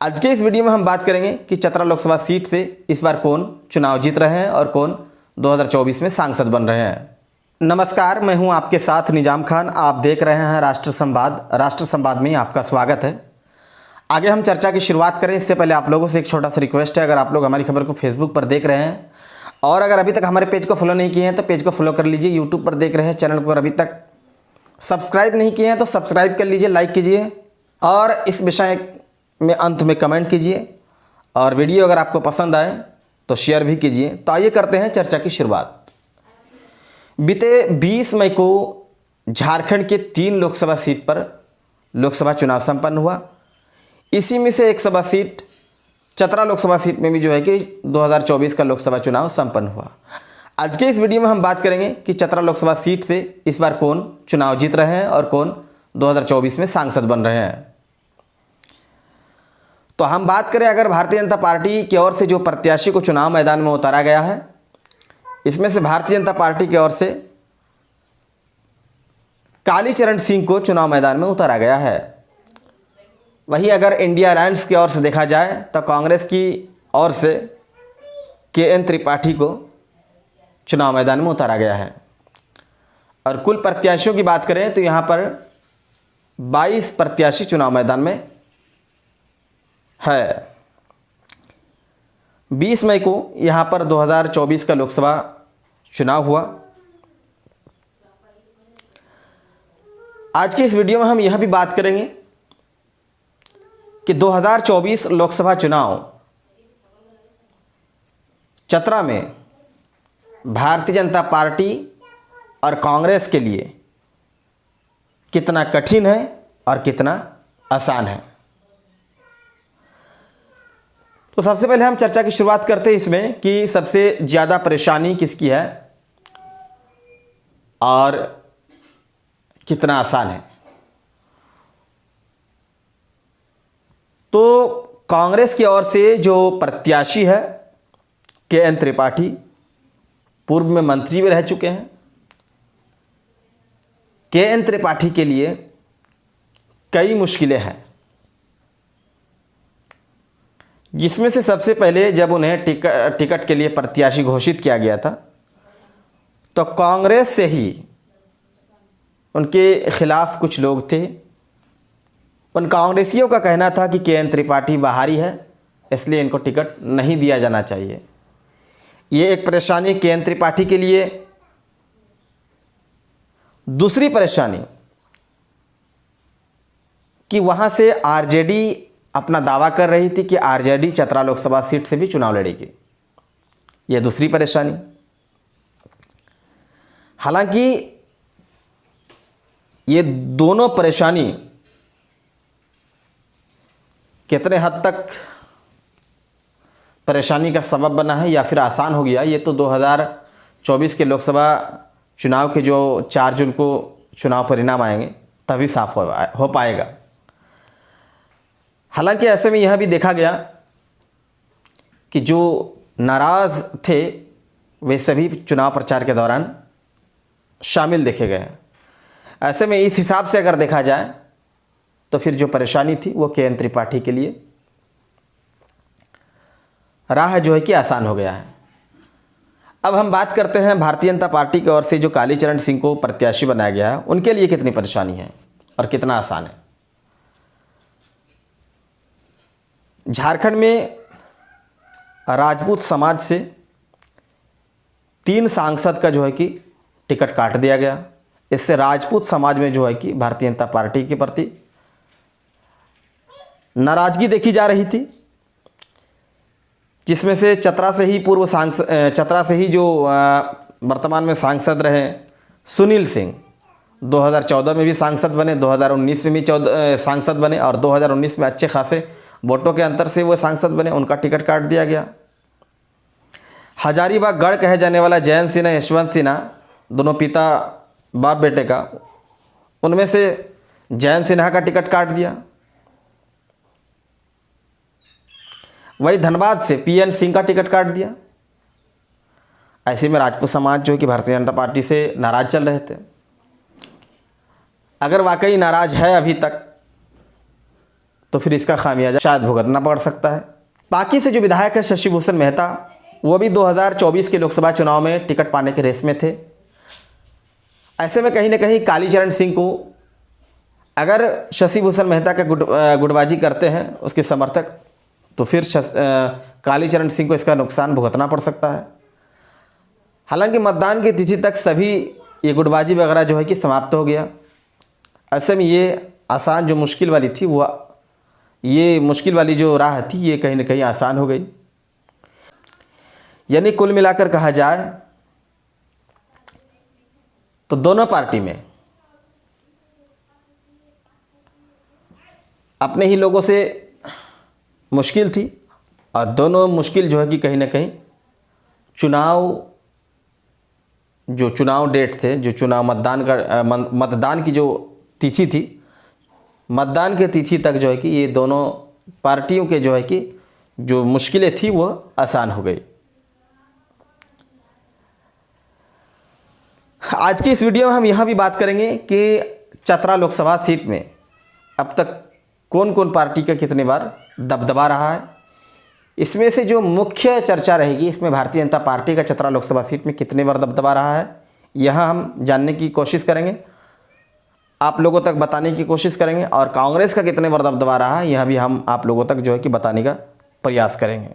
आज के इस वीडियो में हम बात करेंगे कि चतरा लोकसभा सीट से इस बार कौन चुनाव जीत रहे हैं और कौन 2024 में सांसद बन रहे हैं। नमस्कार, मैं हूं आपके साथ निजाम खान। आप देख रहे हैं राष्ट्र संवाद में आपका स्वागत है। आगे हम चर्चा की शुरुआत करें इससे पहले आप लोगों से एक छोटा सा रिक्वेस्ट है। अगर आप लोग हमारी खबर को फेसबुक पर देख रहे हैं और अगर अभी तक हमारे पेज को फॉलो नहीं किए हैं तो पेज को फॉलो कर लीजिए। यूट्यूब पर देख रहे हैं, चैनल को अभी तक सब्सक्राइब नहीं किए हैं तो सब्सक्राइब कर लीजिए, लाइक कीजिए और इस विषय में अंत में कमेंट कीजिए और वीडियो अगर आपको पसंद आए तो शेयर भी कीजिए। तो आइए करते हैं चर्चा की शुरुआत। बीते 20 मई को झारखंड के 3 लोकसभा सीट पर लोकसभा चुनाव संपन्न हुआ। इसी में से एक सभा सीट चतरा लोकसभा सीट में भी जो है कि 2024 का लोकसभा चुनाव संपन्न हुआ। आज के इस वीडियो में हम बात करेंगे कि चतरा लोकसभा सीट से इस बार कौन चुनाव जीत रहे हैं और कौन 2024 में सांसद बन रहे हैं। तो हम बात करें अगर भारतीय जनता पार्टी की ओर से जो प्रत्याशी को चुनाव मैदान में उतारा गया है, इसमें से भारतीय जनता पार्टी की ओर से कालीचरण सिंह को चुनाव मैदान में उतारा गया है। वहीं अगर इंडिया अलायंस की ओर से देखा जाए तो कांग्रेस की ओर से KN त्रिपाठी को चुनाव मैदान में उतारा गया है। और कुल प्रत्याशियों की बात करें तो यहाँ पर 22 प्रत्याशी चुनाव मैदान में है। 20 मई को यहाँ पर 2024 का लोकसभा चुनाव हुआ। आज के इस वीडियो में हम यह भी बात करेंगे कि 2024 लोकसभा चुनाव चतरा में भारतीय जनता पार्टी और कांग्रेस के लिए कितना कठिन है और कितना आसान है। तो सबसे पहले हम चर्चा की शुरुआत करते हैं इसमें कि सबसे ज़्यादा परेशानी किसकी है और कितना आसान है। तो कांग्रेस की ओर से जो प्रत्याशी है KN त्रिपाठी, पूर्व में मंत्री भी रह चुके हैं। KN त्रिपाठी के लिए कई मुश्किलें हैं, जिसमें से सबसे पहले जब उन्हें टिकट के लिए प्रत्याशी घोषित किया गया था तो कांग्रेस से ही उनके खिलाफ कुछ लोग थे। उन कांग्रेसियों का कहना था कि KN त्रिपाठी बाहरी है, इसलिए इनको टिकट नहीं दिया जाना चाहिए। ये एक परेशानी KN त्रिपाठी के लिए। दूसरी परेशानी कि वहाँ से RJD अपना दावा कर रही थी कि RJD चतरा लोकसभा सीट से भी चुनाव लड़ेगी। यह दूसरी परेशानी। हालांकि ये दोनों परेशानी कितने हद तक परेशानी का सबब बना है या फिर आसान हो गया, ये तो 2024 के लोकसभा चुनाव के जो 4 जून को चुनाव परिणाम आएंगे तभी साफ हो पाएगा। हालांकि ऐसे में यह भी देखा गया कि जो नाराज़ थे वे सभी चुनाव प्रचार के दौरान शामिल देखे गए। ऐसे में इस हिसाब से अगर देखा जाए तो फिर जो परेशानी थी वो KN त्रिपाठी के लिए राह जो है कि आसान हो गया है। अब हम बात करते हैं भारतीय जनता पार्टी की ओर से जो कालीचरण सिंह को प्रत्याशी बनाया गया है, उनके लिए कितनी परेशानी है और कितना आसान है। झारखंड में राजपूत समाज से 3 सांसद का जो है कि टिकट काट दिया गया। इससे राजपूत समाज में जो है कि भारतीय जनता पार्टी के प्रति नाराजगी देखी जा रही थी, जिसमें से चतरा से ही जो वर्तमान में सांसद रहे सुनील सिंह 2014 में भी सांसद बने, 2019 में भी सांसद बने और 2019 में अच्छे खासे वोटों के अंतर से वो सांसद बने, उनका टिकट काट दिया गया। हजारीबाग गढ़ कहे जाने वाला जयंत सिन्हा, यशवंत सिन्हा, दोनों पिता बाप बेटे का, उनमें से जयंत सिन्हा का टिकट काट दिया। वही धनबाद से PN सिंह का टिकट काट दिया। ऐसे में राजपूत समाज जो कि भारतीय जनता पार्टी से नाराज चल रहे थे। अगर वाकई नाराज है अभी तक तो फिर इसका खामियाजा शायद भुगतना पड़ सकता है। बाकी से जो विधायक है शशि भूषण मेहता, वो भी 2024 के लोकसभा चुनाव में टिकट पाने के रेस में थे। ऐसे में कहीं ना कहीं कालीचरण सिंह को, अगर शशि भूषण मेहता का गुटबाजी करते हैं उसके समर्थक, तो फिर कालीचरण सिंह को इसका नुकसान भुगतना पड़ सकता है। हालांकि मतदान की तिथि तक सभी ये गुटबाजी वगैरह जो है कि समाप्त हो गया। ऐसे में ये आसान जो मुश्किल वाली थी, वो ये मुश्किल वाली जो राह थी, ये कहीं ना कहीं आसान हो गई। यानी कुल मिलाकर कहा जाए तो दोनों पार्टी में अपने ही लोगों से मुश्किल थी, और दोनों मुश्किल जो है कि कहीं ना कहीं चुनाव डेट थे, जो चुनाव मतदान की जो तिथि थी, मतदान के तिथि तक जो है कि ये दोनों पार्टियों के जो है कि जो मुश्किलें थी वो आसान हो गई। आज की इस वीडियो में हम यहाँ भी बात करेंगे कि चतरा लोकसभा सीट में अब तक कौन कौन पार्टी का कितने बार दबदबा रहा है। इसमें से जो मुख्य चर्चा रहेगी, इसमें भारतीय जनता पार्टी का चतरा लोकसभा सीट में कितने बार दबदबा रहा है, यहाँ हम जानने की कोशिश करेंगे, आप लोगों तक बताने की कोशिश करेंगे। और कांग्रेस का कितने बार दबदबा रहा है, यह भी हम आप लोगों तक जो है कि बताने का प्रयास करेंगे।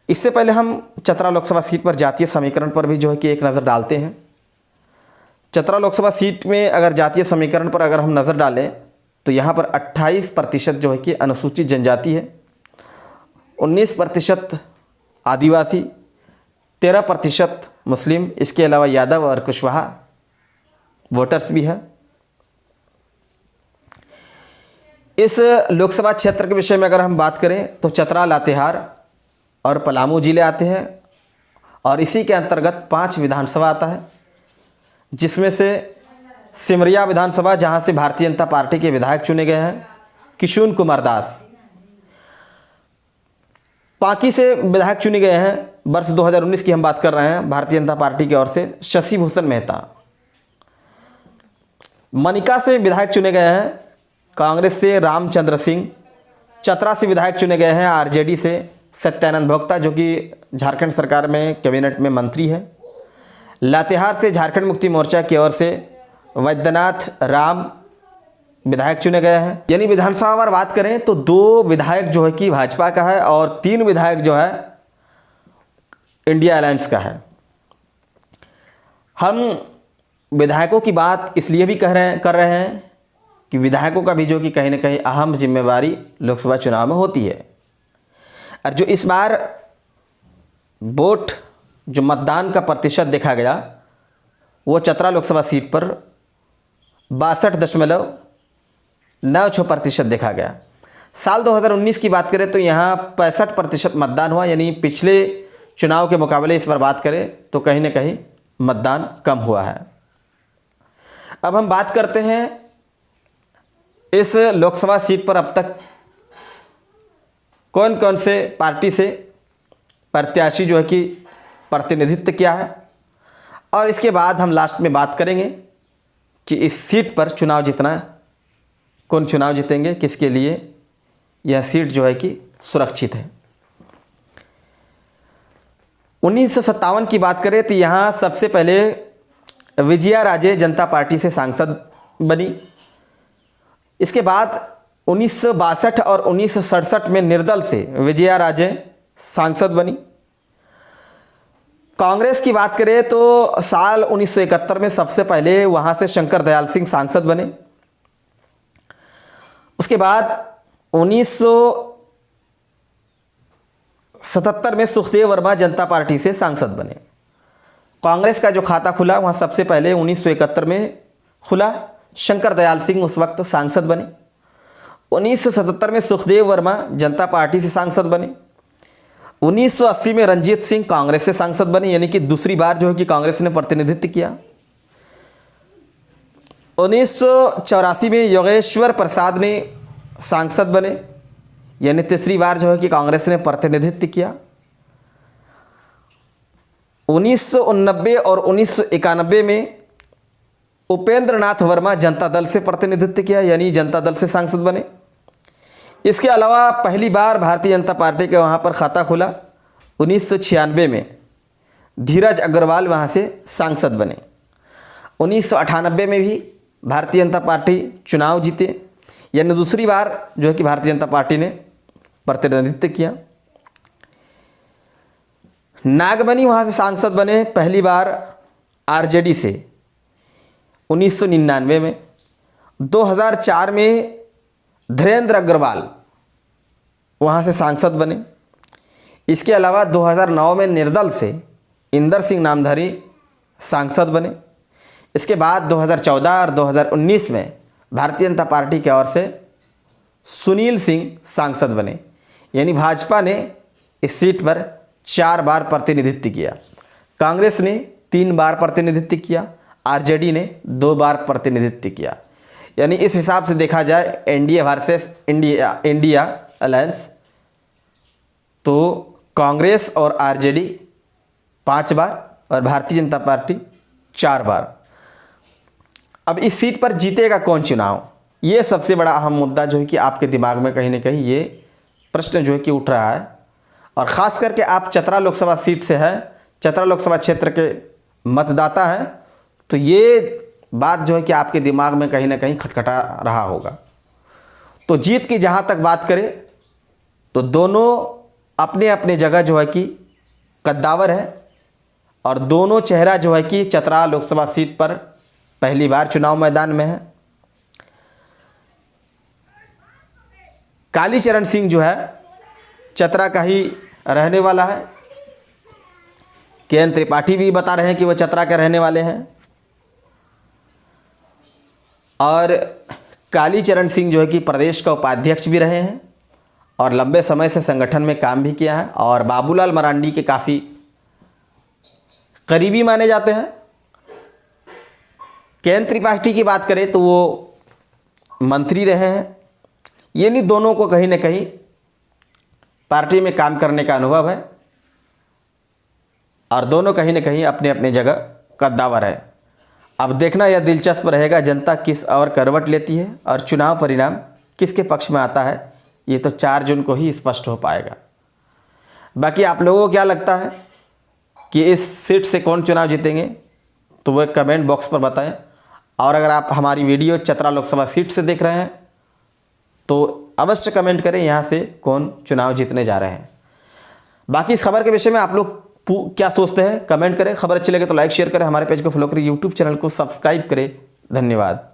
इससे पहले हम चतरा लोकसभा सीट पर जातीय समीकरण पर भी जो है कि एक नज़र डालते हैं। चतरा लोकसभा सीट में अगर जातीय समीकरण पर अगर हम नज़र डालें तो यहाँ पर 28% जो है कि अनुसूचित जनजाति है, 19% आदिवासी, 13% मुस्लिम, इसके अलावा यादव और कुशवाहा वोटर्स भी है। इस लोकसभा क्षेत्र के विषय में अगर हम बात करें तो चतरा, लातेहार और पलामू जिले आते हैं, और इसी के अंतर्गत 5 विधानसभा आता है, जिसमें से सिमरिया विधानसभा, जहां से भारतीय जनता पार्टी के विधायक चुने गए हैं किशुन कुमार दास। पाकी से विधायक चुने गए हैं, वर्ष 2019 की हम बात कर रहे हैं, भारतीय जनता पार्टी की ओर से शशि भूषण मेहता। मनिका से विधायक चुने गए हैं कांग्रेस से रामचंद्र सिंह। चतरा से विधायक चुने गए हैं आरजेडी से सत्यानंद भोक्ता, जो कि झारखंड सरकार में कैबिनेट में मंत्री है। लातेहार से झारखंड मुक्ति मोर्चा की ओर से वैद्यनाथ राम विधायक चुने गए हैं। यानी विधानसभा पर बात करें तो 2 विधायक जो है कि भाजपा का है, और 3 विधायक जो है इंडिया अलायंस का है। हम विधायकों की बात इसलिए भी कर रहे हैं कि विधायकों का भी जो कि कहीं ना कहीं अहम जिम्मेवारी लोकसभा चुनाव में होती है। और जो इस बार वोट जो मतदान का प्रतिशत देखा गया, वो चतरा लोकसभा सीट पर 62.96% देखा गया। साल 2019 की बात करें तो यहाँ 65% मतदान हुआ, यानी पिछले चुनाव के मुकाबले इस बार बात करें तो कहीं ना कहीं मतदान कम हुआ है। अब हम बात करते हैं इस लोकसभा सीट पर अब तक कौन कौन से पार्टी से प्रत्याशी जो है कि प्रतिनिधित्व किया है, और इसके बाद हम लास्ट में बात करेंगे कि इस सीट पर चुनाव जीतना, कौन चुनाव जीतेंगे, किसके लिए यह सीट जो है कि सुरक्षित है। 1957 की बात करें तो यहाँ सबसे पहले विजया राजे जनता पार्टी से सांसद बनी। इसके बाद 1962 और 1967 में निर्दल से विजया राजे सांसद बनी। कांग्रेस की बात करें तो साल 1971 में सबसे पहले वहाँ से शंकर दयाल सिंह सांसद बने। उसके बाद 1977 में सुखदेव वर्मा जनता पार्टी से सांसद बने। कांग्रेस का जो खाता खुला वहाँ सबसे पहले 1971 में खुला, शंकर दयाल सिंह उस वक्त सांसद बने। 1977 में सुखदेव वर्मा जनता पार्टी से सांसद बने। 1980 में रंजीत सिंह कांग्रेस से सांसद बने, यानी कि दूसरी बार जो है कि कांग्रेस ने प्रतिनिधित्व किया। 1984 में योगेश्वर प्रसाद ने सांसद बने, यानी तीसरी बार जो है कि कांग्रेस ने प्रतिनिधित्व किया। 1989 और 1991 में उपेंद्र नाथ वर्मा जनता दल से प्रतिनिधित्व किया, यानी जनता दल से सांसद बने। इसके अलावा पहली बार भारतीय जनता पार्टी के वहाँ पर खाता खुला 1996 में। धीरज अग्रवाल वहाँ से सांसद बने। 1998 में भी भारतीय जनता पार्टी चुनाव जीते, यानी दूसरी बार जो है कि भारतीय जनता पार्टी ने प्रतिनिधित्व किया। नागमणि वहाँ से सांसद बने पहली बार आरजेडी से 1999 में। 2004 में धीरेन्द्र अग्रवाल वहाँ से सांसद बने। इसके अलावा 2009 में निर्दल से इंदर सिंह नामधारी सांसद बने। इसके बाद 2014 और 2019 में भारतीय जनता पार्टी की ओर से सुनील सिंह सांसद बने, यानी भाजपा ने इस सीट पर 4 बार प्रतिनिधित्व किया। कांग्रेस ने 3 बार प्रतिनिधित्व किया, आरजेडी ने 2 बार प्रतिनिधित्व किया। यानी इस हिसाब से देखा जाए एनडीए वर्सेस इंडिया अलायंस, तो कांग्रेस और आरजेडी 5 बार और भारतीय जनता पार्टी 4 बार। अब इस सीट पर जीतेगा कौन चुनाव, ये सबसे बड़ा अहम मुद्दा जो है कि आपके दिमाग में कहीं ना कहीं ये प्रश्न जो है कि उठ रहा है। और ख़ास करके आप चतरा लोकसभा सीट से हैं, चतरा लोकसभा क्षेत्र के मतदाता हैं, तो ये बात जो है कि आपके दिमाग में कहीं ना कहीं खटखटा रहा होगा। तो जीत की जहाँ तक बात करें तो दोनों अपने अपने जगह जो है कि कद्दावर है, और दोनों चेहरा जो है कि चतरा लोकसभा सीट पर पहली बार चुनाव मैदान में है। कालीचरण सिंह जो है चतरा का ही रहने वाला है। के.एन. त्रिपाठी भी बता रहे हैं कि वह चतरा के रहने वाले हैं। और कालीचरण सिंह जो है कि प्रदेश का उपाध्यक्ष भी रहे हैं और लंबे समय से संगठन में काम भी किया है, और बाबूलाल मरांडी के काफ़ी करीबी माने जाते हैं। के.एन. त्रिपाठी की बात करें तो वो मंत्री रहे हैं, यानी दोनों को कहीं ना कहीं पार्टी में काम करने का अनुभव है, और दोनों कहीं ना कहीं अपने अपने जगह कद्दावर है। अब देखना यह दिलचस्प रहेगा जनता किस और करवट लेती है और चुनाव परिणाम किसके पक्ष में आता है, ये तो 4 जून को ही स्पष्ट हो पाएगा। बाकी आप लोगों को क्या लगता है कि इस सीट से कौन चुनाव जीतेंगे, तो वह कमेंट बॉक्स पर बताएं। और अगर आप हमारी वीडियो चतरा लोकसभा सीट से देख रहे हैं तो अवश्य कमेंट करें यहाँ से कौन चुनाव जीतने जा रहे हैं। बाकी इस खबर के विषय में आप लोग क्या सोचते हैं कमेंट करें। खबर अच्छी लगे तो लाइक शेयर करें, हमारे पेज को फॉलो करें, यूट्यूब चैनल को सब्सक्राइब करें। धन्यवाद।